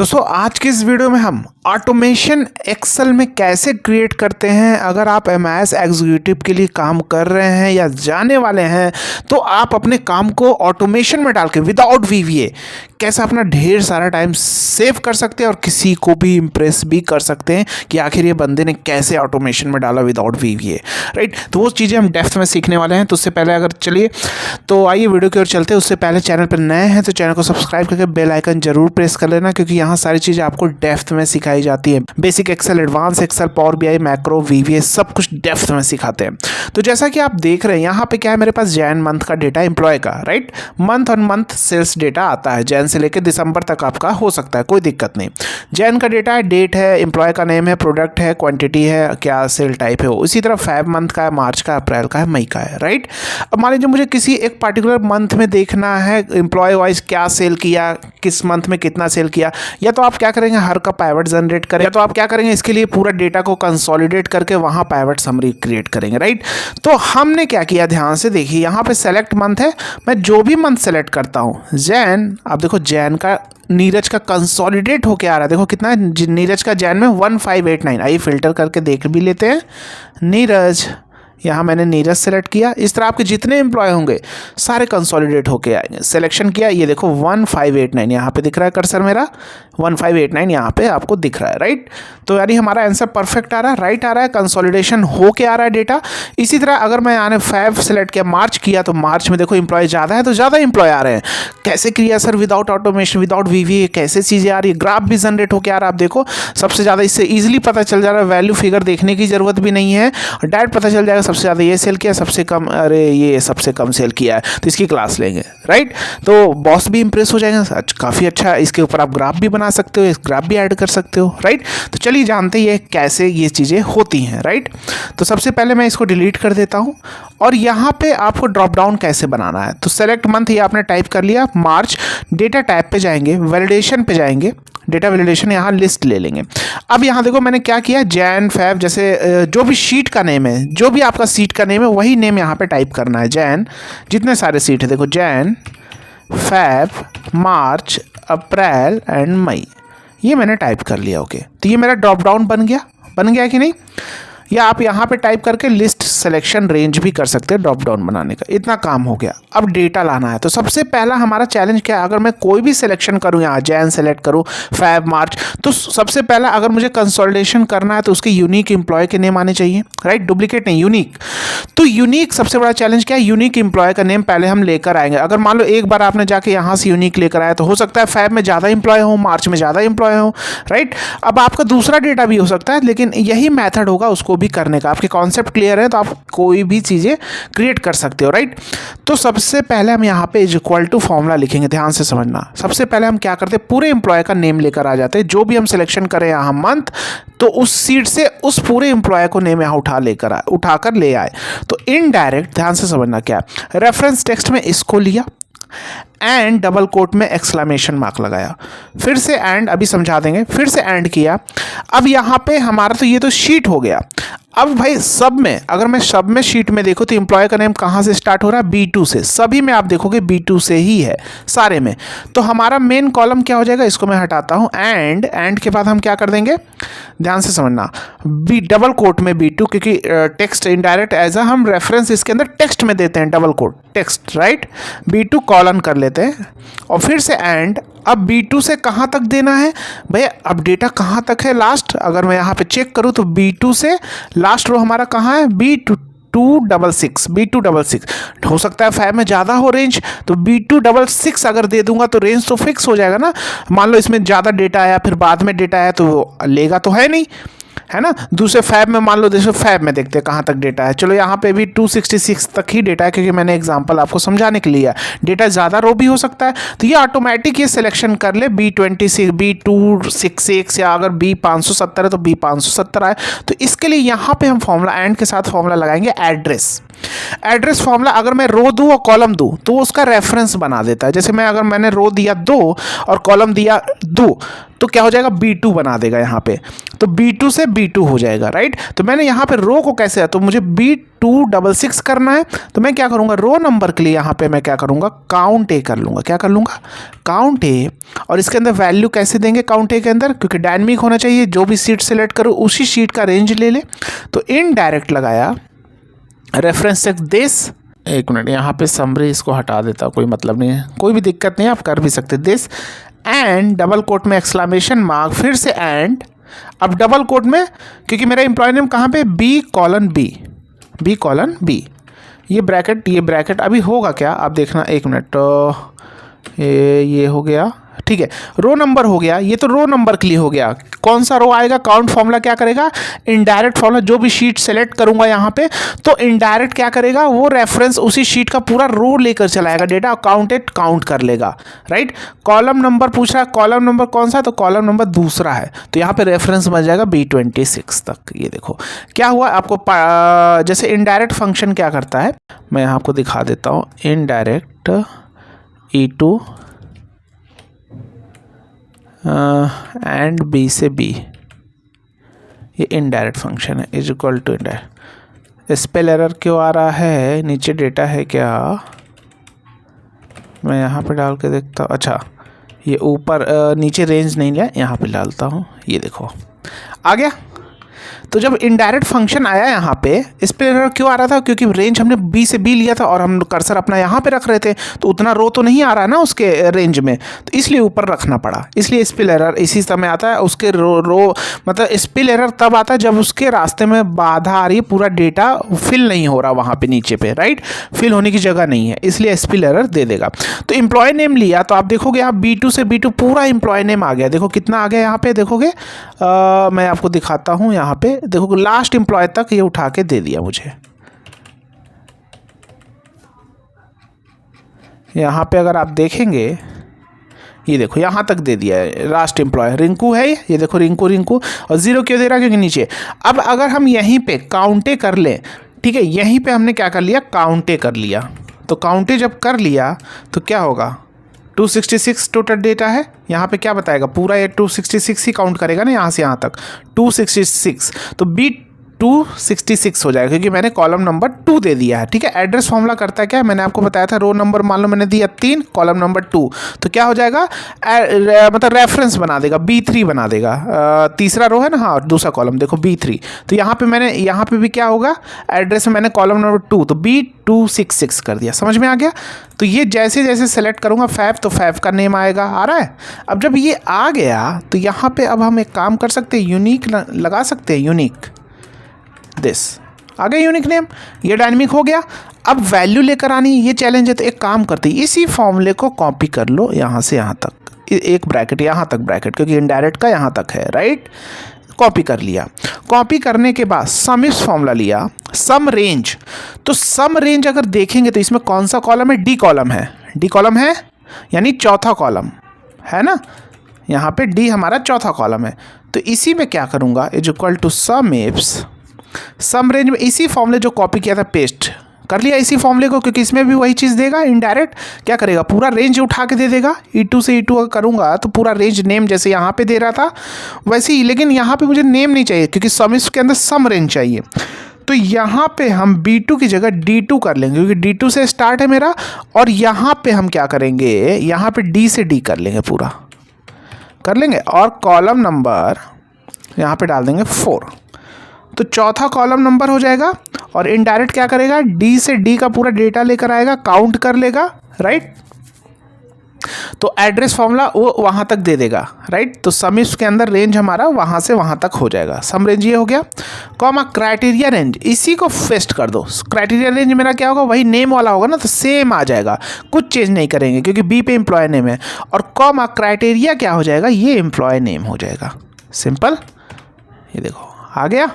दोस्तों आज की इस वीडियो में हम ऑटोमेशन एक्सेल में कैसे क्रिएट करते हैं। अगर आप एमआईएस एग्जीक्यूटिव के लिए काम कर रहे हैं या जाने वाले हैं तो आप अपने काम को ऑटोमेशन में डाल के विदाउट वीवीए कैसे अपना ढेर सारा टाइम सेव कर सकते हैं और किसी को भी इम्प्रेस भी कर सकते हैं कि आखिर ये बंदे ने कैसे ऑटोमेशन में डाला विदाउट वीवीए, राइट। तो वो चीज़ें हम डेप्थ में सीखने वाले हैं। तो उससे पहले अगर चलिए तो आइए वीडियो की ओर चलते हैं। उससे पहले चैनल पर नए हैं तो चैनल को सब्सक्राइब करके बेल आइकन जरूर प्रेस कर लेना, क्योंकि यहाँ सारी चीज़ें आपको डेप्थ में सिखाई जाती है। Basic Excel, advance Excel, Power BI, macro, VBA सब कुछ डेप्थ में सिखाते हैं। तो जैसा कि आप देख रहे हैं यहाँ पे क्या है, मेरे पास जैन मंथ का डेटा एम्प्लॉय का, right. Month on month sales data आता है, जैन से लेकर दिसंबर तक आपका हो सकता है, कोई दिक्कत नहीं। जैन का डेटा है, डेट है, एम्प्लॉय का नेम है, प्रोडक्ट है, क्वांटिटी है, क्या सेल टाइप है। इसी तरह फेब मंथ का है, मार्च का, अप्रैल का है, मई का है, राइट। अब मान लीजिए मुझे किसी एक पार्टिकुलर मंथ में देखना है एम्प्लॉय वाइज क्या सेल किया, किस मंथ में कितना सेल किया। या तो आप क्या करेंगे, हर का पाइवट जनरेट करें, या तो आप क्या करेंगे, इसके लिए पूरा डेटा को कंसोलिडेट करके वहां पाइवट समरी क्रिएट करेंगे, राइट। तो हमने क्या किया, ध्यान से देखिए, यहाँ पे सेलेक्ट मंथ है, मैं जो भी मंथ सेलेक्ट करता हूँ, जैन, आप देखो जैन का नीरज का कंसोलिडेट होके आ रहा है, देखो कितना है नीरज का जैन में 1589। आइए फिल्टर करके देख भी लेते हैं। नीरज, यहाँ मैंने नीरज सेलेक्ट किया। इस तरह आपके जितने एम्प्लॉय होंगे सारे कंसोलिडेट होके आएंगे। सिलेक्शन किया, ये देखो 1589 यहाँ पे दिख रहा है कर्सर मेरा, 1589 यहाँ पे आपको दिख रहा है, राइट। तो यानी हमारा आंसर परफेक्ट आ रहा है, राइट आ रहा है, कंसोलिडेशन होके आ रहा है डेटा। इसी तरह अगर मैं आने फेब सेलेक्ट किया, मार्च किया, तो मार्च में देखो एम्प्लॉय ज़्यादा है तो ज़्यादा एम्प्लॉय आ रहे हैं। कैसे किया सर, विदाउट ऑटोमेशन, विदाउट वीवीए कैसे चीज़ें आ रही है, ग्राफ भी जनरेट होके आ रहा है। आप देखो सबसे ज़्यादा इससे ईजिली पता चल जा रहा है, वैल्यू फिगर देखने की ज़रूरत भी नहीं है, डायरेक्ट पता चल जाएगा सबसे ज़्यादा ये सेल किया, सबसे कम, अरे ये सबसे कम सेल किया है तो इसकी क्लास लेंगे, राइट। तो बॉस भी इंप्रेस हो जाएगा, काफ़ी अच्छा। इसके ऊपर आप ग्राफ भी बना सकते हो, इस ग्राफ भी ऐड कर सकते हो, राइट। तो चलिए जानते हैं कैसे ये चीज़ें होती हैं, राइट। तो सबसे पहले मैं इसको डिलीट कर देता हूँ और यहाँ पे आपको ड्रॉप डाउन कैसे बनाना है। तो सेलेक्ट मंथ ये आपने टाइप कर लिया, मार्च, डेटा टाइप पे जाएंगे, वैलिडेशन पे जाएंगे, डेटा वैलिडेशन, यहाँ लिस्ट ले लेंगे। अब यहाँ देखो मैंने क्या किया, जैन फेब, जैसे जो भी शीट का नेम है, जो भी आपका सीट का नेम है वही नेम यहाँ पे टाइप करना है। जैन, जितने सारे सीट है देखो, Jan, Feb, March, April and May, ये मैंने टाइप कर लिया। ओके, तो ये मेरा ड्रॉप डाउन बन गया कि नहीं। या आप यहाँ पे टाइप करके लिस्ट सिलेक्शन रेंज भी कर सकते हैं ड्रॉप डाउन बनाने का। इतना काम हो गया। अब डेटा लाना है। तो सबसे पहला हमारा चैलेंज क्या है, अगर मैं कोई भी सिलेक्शन करूँ, यहाँ जैन सेलेक्ट करूँ, फेब, मार्च, तो सबसे पहला अगर मुझे कंसोलिडेशन करना है तो उसके यूनिक एम्प्लॉय के नेम आने चाहिए, राइट, डुप्लीकेट नहीं, यूनिक। तो यूनिक सबसे बड़ा चैलेंज क्या है, यूनिक एम्प्लॉय का नेम पहले हम लेकर आएंगे। अगर मान लो एक बार आपने जाके यहाँ से यूनिक लेकर आया तो हो सकता है फेब में ज़्यादा एम्प्लॉय हो, मार्च में ज़्यादा एम्प्लॉय हो, राइट। अब आपका दूसरा डेटा भी हो सकता है, लेकिन यही मैथड होगा उसको भी करने का। आपके कॉन्सेप्ट क्लियर है तो आप कोई भी चीज़ें क्रिएट कर सकते हो, राइट। तो सबसे पहले हम यहाँ पे इक्वल टू फॉर्मूला लिखेंगे, ध्यान से समझना। सबसे पहले हम क्या करते हैं, पूरे एम्प्लॉय का नेम लेकर आ जाते हैं। जो भी हम सिलेक्शन करें यहाँ मंथ, तो उस सीट से उस पूरे एम्प्लॉय को नेम यहाँ उठाकर ले आए। तो इनडायरेक्ट, ध्यान से समझना, क्या रेफरेंस टेक्स्ट में इसको लिया एंड डबल कोट में एक्सक्लेमेशन मार्क लगाया, फिर से एंड, अभी समझा देंगे, फिर से एंड किया। अब यहाँ पे हमारा तो ये तो शीट हो गया। अब भाई सब में, अगर मैं सब में शीट में देखो तो एम्प्लॉय का नेम कहाँ से स्टार्ट हो रहा है, B2 से। सभी में आप देखोगे B2 से ही है, सारे में। तो हमारा मेन कॉलम क्या हो जाएगा, इसको मैं हटाता हूँ, एंड के बाद हम क्या कर देंगे, ध्यान से समझना, डबल कोट में B2, क्योंकि टेक्स्ट इनडायरेक्ट एज अ हम रेफरेंस इसके अंदर टेक्स्ट में देते हैं, double quote text, right. B2 colon कर लेते हैं और फिर से एंड। अब B2 से कहाँ तक देना है भैया, अब डेटा कहाँ तक है, लास्ट। अगर मैं यहाँ पे चेक करूँ तो B2 से लास्ट रो हमारा कहाँ है, B266 हो सकता है फाइव में ज़्यादा हो रेंज, तो B266 अगर दे दूंगा तो रेंज तो फिक्स हो जाएगा ना। मान लो इसमें ज़्यादा डेटा आया, फिर बाद में डेटा आया तो लेगा तो है नहीं, है ना। दूसरे फैब में मान लो, जैसे फैब में देखते हैं कहाँ तक डेटा है। चलो यहाँ पे भी 266 तक ही डेटा है, क्योंकि मैंने एग्जांपल आपको समझाने के लिए। डेटा ज़्यादा रो भी हो सकता है, तो ये ऑटोमेटिक ये सिलेक्शन कर ले, B266, या अगर B570 है तो B570 आए। तो इसके लिए यहाँ पे हम फॉर्मूला एंड के साथ फॉर्मूला लगाएंगे एड्रेस फॉर्मूला। अगर मैं रो दूँ और कॉलम दूँ तो उसका रेफरेंस बना देता है। जैसे अगर मैंने रो दिया 2 और कॉलम दिया 2 तो क्या हो जाएगा, B2 बना देगा यहाँ पे। तो B2 से B2 हो जाएगा, राइट। तो मैंने यहाँ पे रो को कैसे, तो मुझे B266 करना है, तो मैं क्या करूँगा, रो नंबर के लिए यहाँ पे मैं क्या करूँगा, काउंट ए कर लूँगा। क्या कर लूँगा, काउंट ए। और इसके अंदर वैल्यू कैसे देंगे काउंट ए के अंदर, क्योंकि डायनेमिक होना चाहिए, जो भी शीट सेलेक्ट करो उसी शीट का रेंज ले ले। तो इनडायरेक्ट लगाया, रेफरेंस टेक्स्ट दिस, एक मिनट यहाँ पे समरी इसको हटा देता, कोई मतलब नहीं है, कोई भी दिक्कत नहीं है, आप कर भी सकते दिस एंड डबल कोट में एक्सक्लेमेशन मार्क, फिर से एंड, अब डबल कोट में, क्योंकि मेरा एम्प्लॉय नेम कहाँ पे, B कॉलन B, ये ब्रैकेट अभी होगा क्या, आप देखना, एक मिनट, ये हो गया, ठीक है। रो नंबर हो गया, ये तो रो नंबर के लिए हो गया। कौन सा रो आएगा, काउंट फॉर्मूला क्या करेगा, इनडायरेक्ट फॉर्मूला, जो भी शीट सेलेक्ट करूंगा यहाँ पे, तो इनडायरेक्ट क्या करेगा, वो रेफरेंस उसी शीट का पूरा रो लेकर चलाएगा, डेटा काउंटेड काउंट कर लेगा, राइट। कॉलम नंबर पूछ रहा है, कॉलम नंबर कौन सा, तो कॉलम नंबर दूसरा है, तो यहाँ पे रेफरेंस बन जाएगा B26 तक। ये देखो क्या हुआ आपको, जैसे इनडायरेक्ट फंक्शन क्या करता है, मैं यहाँ आपको दिखा देता हूँ। इनडायरेक्ट E2 एंड B से B, ये इनडायरेक्ट फंक्शन है, is equal to indirect. Spill error क्यों आ रहा है, नीचे डेटा है क्या, मैं यहाँ पे डाल के देखता हूँ। अच्छा, ये ऊपर नीचे रेंज नहीं लिया, यहाँ पे डालता हूँ, ये देखो आ गया। तो जब इनडायरेक्ट फंक्शन आया यहाँ पे, इस पे एरर क्यों आ रहा था, क्योंकि रेंज हमने B से B लिया था और हम कर्सर अपना यहाँ पे रख रहे थे, तो उतना रो तो नहीं आ रहा है ना उसके रेंज में, तो इसलिए ऊपर रखना पड़ा, इसलिए स्पिल एरर इसी समय आता है। उसके रो मतलब स्पिल एरर तब आता है जब उसके रास्ते में बाधा आ रही है, पूरा डेटा फिल नहीं हो रहा वहाँ पे नीचे पे, राइट, फिल होने की जगह नहीं है, इसलिए स्पिल एरर दे देगा। तो एम्प्लॉय नेम लिया, तो आप देखोगे यहाँ B2 से B2 पूरा एम्प्लॉय नेम आ गया, देखो कितना आ गया यहाँ पे, देखोगे मैं आपको दिखाता हूँ, यहाँ पे देखो लास्ट एम्प्लॉय तक ये उठा के दे दिया मुझे। यहाँ पे अगर आप देखेंगे, ये देखो यहाँ तक दे दिया है, लास्ट एम्प्लॉय रिंकू है, ये देखो रिंकू, और जीरो क्यों दे रहा है, क्योंकि नीचे। अब अगर हम यहीं पे काउंटे कर लें, ठीक है, यहीं पे हमने क्या कर लिया, काउंटे कर लिया, तो काउंटे जब कर लिया तो क्या होगा, 266 टोटल डेटा है, यहाँ पे क्या बताएगा, पूरा ये 266 ही काउंट करेगा ना, यहाँ से यहाँ तक 266, तो B266 हो जाएगा, क्योंकि मैंने कॉलम नंबर 2 दे दिया है, ठीक है। एड्रेस फॉर्मूला करता है क्या, मैंने आपको बताया था, रो नंबर मान लो मैंने दिया 3, कॉलम नंबर 2, तो क्या हो जाएगा, मतलब रेफरेंस बना देगा, B3 बना देगा, तीसरा रो है ना, हाँ, दूसरा कॉलम देखो B3, तो यहाँ पे मैंने, यहाँ पे भी क्या होगा, एड्रेस में मैंने कॉलम नंबर 2, तो B266 कर दिया, समझ में आ गया। तो ये जैसे जैसे सेलेक्ट करूँगा फैब, तो फैब का नेम आएगा, आ रहा है। अब जब ये आ गया तो यहाँ पे अब हम एक काम कर सकते हैं, यूनिक लगा सकते हैं, यूनिक दिस आ गया, यूनिक नेम, ये डायनेमिक हो गया। अब वैल्यू लेकर आनी, ये चैलेंज है, तो एक काम करते हैं, इसी फॉर्मूले को कॉपी कर लो यहाँ से यहाँ तक, एक ब्रैकेट यहाँ तक ब्रैकेट, क्योंकि इनडायरेक्ट का यहाँ तक है, राइट, कॉपी कर लिया। कॉपी करने के बाद सम इफ फॉर्मूला लिया, सम रेंज, तो सम रेंज अगर देखेंगे तो इसमें कौन सा कॉलम है, डी कॉलम है, डी कॉलम है यानी चौथा कॉलम है ना, यहाँ पे डी हमारा चौथा कॉलम है। तो इसी में क्या करूँगा, is equal to sum ifs, sum range में इसी फॉर्मूले जो कॉपी किया था पेस्ट कर लिया इसी फॉर्मूले को, क्योंकि इसमें भी वही चीज़ देगा, इनडायरेक्ट क्या करेगा, पूरा रेंज उठा के दे देगा। E2 से E2 करूँगा तो पूरा रेंज नेम जैसे यहाँ पे दे रहा था वैसे ही, लेकिन यहाँ पे मुझे नेम नहीं चाहिए, क्योंकि सम इफ के अंदर सम रेंज चाहिए। तो यहाँ पे हम B2 की जगह D2 कर लेंगे, क्योंकि D2 से स्टार्ट है मेरा, और यहाँ पे हम क्या करेंगे, यहाँ पे D से D कर लेंगे, पूरा कर लेंगे, और कॉलम नंबर यहाँ पे डाल देंगे 4, तो चौथा कॉलम नंबर हो जाएगा। और इनडायरेक्ट क्या करेगा, डी से डी का पूरा डेटा लेकर आएगा, काउंट कर लेगा, राइट, तो एड्रेस फॉर्मूला वो वहाँ तक दे देगा, राइट। तो सम इफ के अंदर रेंज हमारा वहाँ से वहाँ तक हो जाएगा, सम रेंज ये हो गया, कॉमा क्राइटेरिया रेंज, इसी को पेस्ट कर दो। क्राइटेरिया रेंज मेरा क्या होगा, वही नेम वाला होगा ना, तो सेम आ जाएगा, कुछ चेंज नहीं करेंगे, क्योंकि बी पे एम्प्लॉय नेम है। और कॉमा क्राइटेरिया क्या हो जाएगा, ये एम्प्लॉय नेम हो जाएगा, सिंपल, ये देखो आ गया।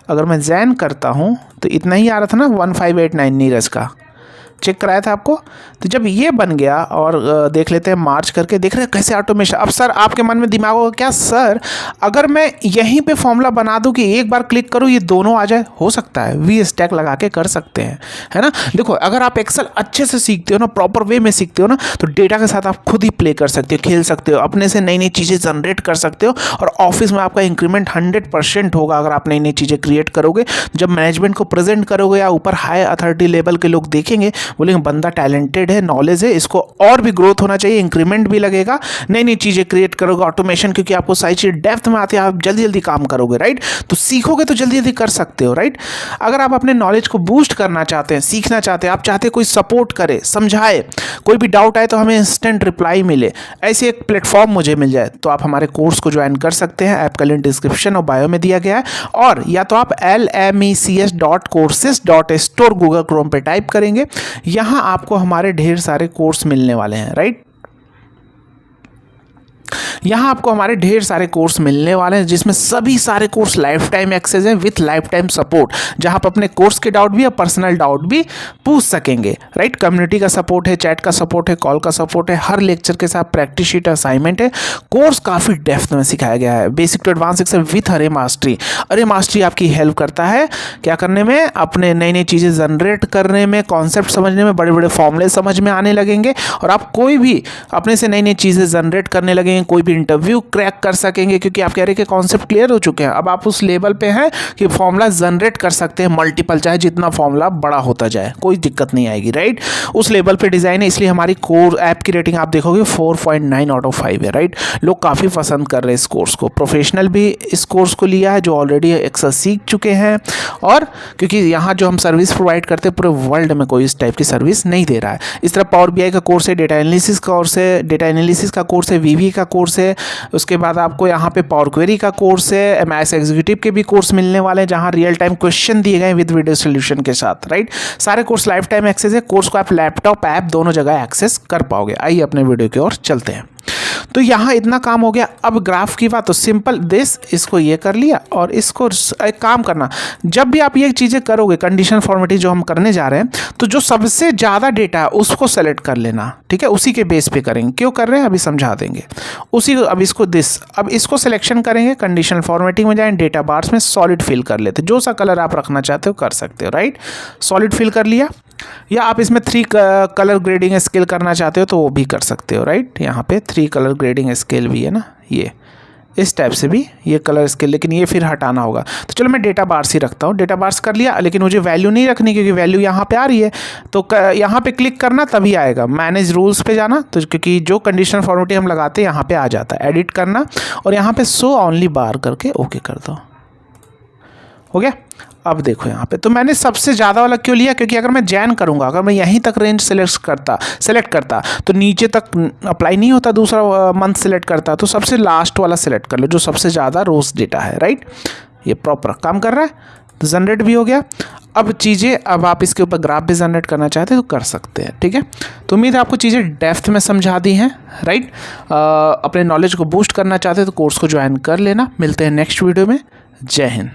अगर मैं जैन करता हूँ तो इतना ही आ रहा था ना, 1589 नीरज का, चेक कराया था आपको। तो जब ये बन गया और देख लेते हैं मार्च करके, देख रहे हैं कैसे ऑटोमेशन। अब सर आपके मन में दिमाग होगा क्या सर अगर मैं यहीं पे फॉर्मूला बना दूं कि एक बार क्लिक करूं ये दोनों आ जाए, हो सकता है, वी स्टैक लगा के कर सकते हैं, है ना। देखो अगर आप एक्सेल अच्छे से सीखते हो ना, प्रॉपर वे में सीखते हो ना, तो डेटा के साथ आप खुद ही प्ले कर सकते हो, खेल सकते हो, अपने से नई नई चीज़ें जनरेट कर सकते हो और ऑफिस में आपका इंक्रीमेंट 100% होगा अगर आप नई नई चीज़ें क्रिएट करोगे। जब मैनेजमेंट को प्रेजेंट करोगे या ऊपर हाई अथॉरिटी लेवल के लोग देखेंगे, बोलेंगे बंदा टैलेंटेड है, नॉलेज है, इसको और भी ग्रोथ होना चाहिए, इंक्रीमेंट भी लगेगा, नई नई चीज़ें क्रिएट करोगे, ऑटोमेशन, क्योंकि आपको सारी चीज़ डेप्थ में आती है, आप जल्दी जल्दी काम करोगे, राइट। तो सीखोगे तो जल्दी जल्दी कर सकते हो, राइट। अगर आप अपने नॉलेज को बूस्ट करना चाहते हैं, सीखना चाहते हैं, आप चाहते हैं कोई सपोर्ट करे, समझाए, कोई भी डाउट आए तो हमें इंस्टेंट रिप्लाई मिले, ऐसे एक प्लेटफॉर्म मुझे मिल जाए, तो आप हमारे कोर्स को ज्वाइन कर सकते हैं। ऐप का लिंक डिस्क्रिप्शन और बायो में दिया गया है, और या तो आप lmecs.courses.store गूगल क्रोम पे टाइप करेंगे, यहाँ आपको हमारे ढेर सारे कोर्स मिलने वाले हैं, राइट। यहाँ आपको हमारे ढेर सारे कोर्स मिलने वाले हैं, जिसमें सभी सारे कोर्स लाइफ टाइम एक्सेस हैं विथ लाइफ टाइम सपोर्ट, जहाँ आप अपने कोर्स के डाउट भी या पर्सनल डाउट भी पूछ सकेंगे, राइट। कम्युनिटी का सपोर्ट है, चैट का सपोर्ट है, कॉल का सपोर्ट है, हर लेक्चर के साथ प्रैक्टिस शीट असाइनमेंट है। कोर्स काफ़ी डेप्थ में सिखाया गया है, basic to advance Excel with array mastery. Array mastery आपकी हेल्प करता है क्या करने में, अपने नई नई चीज़ें जनरेट करने में, कॉन्सेप्ट समझने में, बड़े बड़े फॉर्मूले समझ में आने लगेंगे, और आप कोई भी अपने से नई नई चीज़ें जनरेट करने लगेंगे, कोई भी इंटरव्यू क्रैक कर सकेंगे, क्योंकि आप कह रहे हैं कि कॉन्सेप्ट क्लियर हो चुके हैं। अब आप उस लेवल पे हैं कि फॉर्मूला जनरेट कर सकते हैं मल्टीपल, चाहे जितना फॉर्मूला बड़ा होता जाए कोई दिक्कत नहीं आएगी, राइट। उस लेवल पे डिज़ाइन है, इसलिए हमारी कोर ऐप की रेटिंग आप देखोगे 4.9 आउट ऑफ 5 है, राइट। लोग काफ़ी पसंद कर रहे हैं इस कोर्स को, प्रोफेशनल भी इस कोर्स को लिया है जो ऑलरेडी एक्सेल सीख चुके हैं, और क्योंकि यहाँ जो हम सर्विस प्रोवाइड करते हैं पूरे वर्ल्ड में कोई इस टाइप की सर्विस नहीं दे रहा है। इस तरह पावर BI का कोर्स है, डेटा एनालिसिस का कोर्स है, डेटा एनालिसिस का कोर्स है, VBA का कोर्स है, उसके बाद आपको यहाँ पे पावर क्वेरी का कोर्स है, MS एग्जीक्यूटिव के भी कोर्स मिलने वाले हैं, जहाँ रियल टाइम क्वेश्चन दिए गए विद वीडियो सोल्यूशन के साथ, राइट। सारे कोर्स लाइफ टाइम एक्सेस है, कोर्स को आप लैपटॉप ऐप दोनों जगह एक्सेस कर पाओगे। आइए अपने वीडियो की ओर चलते हैं। तो यहाँ इतना काम हो गया। अब ग्राफ की बात, तो सिंपल दिस, इसको ये कर लिया, और इसको एक काम करना, जब भी आप ये चीज़ें करोगे, कंडीशन फॉर्मेटिंग जो हम करने जा रहे हैं, तो जो सबसे ज़्यादा डेटा है उसको सेलेक्ट कर लेना, ठीक है, उसी के बेस पे करेंगे। क्यों कर रहे हैं अभी समझा देंगे उसी। अब इसको अब इसको सिलेक्शन करेंगे, कंडीशन फॉर्मेटिंग में जाएँ, डेटा बार्स में सॉलिड फिल कर लेते, जो सा कलर आप रखना चाहते हो कर सकते हो, राइट। सॉलिड फिल कर लिया, या आप इसमें 3 कलर ग्रेडिंग स्केल करना चाहते हो तो वो भी कर सकते हो, राइट। यहाँ पे 3 कलर ग्रेडिंग स्केल भी है ना, ये इस टाइप से भी ये कलर स्केल, लेकिन ये फिर हटाना होगा। तो चलो मैं डेटा बार्स ही रखता हूँ, डेटा बार्स कर लिया, लेकिन मुझे वैल्यू नहीं रखनी क्योंकि वैल्यू यहाँ पे आ रही है। तो यहाँ पे क्लिक करना तभी आएगा, मैनेज रूल्स पे जाना, तो क्योंकि जो कंडीशनल फॉर्मेटिंग हम लगाते हैं यहाँ पे आ जाता है, एडिट करना, और यहाँ पे शो ओनली बार करके ओके कर दो, हो गया। अब देखो यहाँ पे, तो मैंने सबसे ज़्यादा वाला क्यों लिया, क्योंकि अगर मैं जैन करूँगा, अगर मैं यहीं तक रेंज सेलेक्ट करता तो नीचे तक अप्लाई नहीं होता, दूसरा मंथ सेलेक्ट करता, तो सबसे लास्ट वाला सेलेक्ट कर लो जो सबसे ज़्यादा रोज डेटा है, राइट। ये प्रॉपर काम कर रहा है, तो जनरेट भी हो गया। अब आप इसके ऊपर ग्राफ भी जनरेट करना चाहते हैं तो कर सकते हैं, ठीक है। तो उम्मीद है आपको चीज़ें डेप्थ में समझा दी हैं, राइट। अपने नॉलेज को बूस्ट करना चाहते हैं तो कोर्स को ज्वाइन कर लेना। मिलते हैं नेक्स्ट वीडियो में। जय हिंद।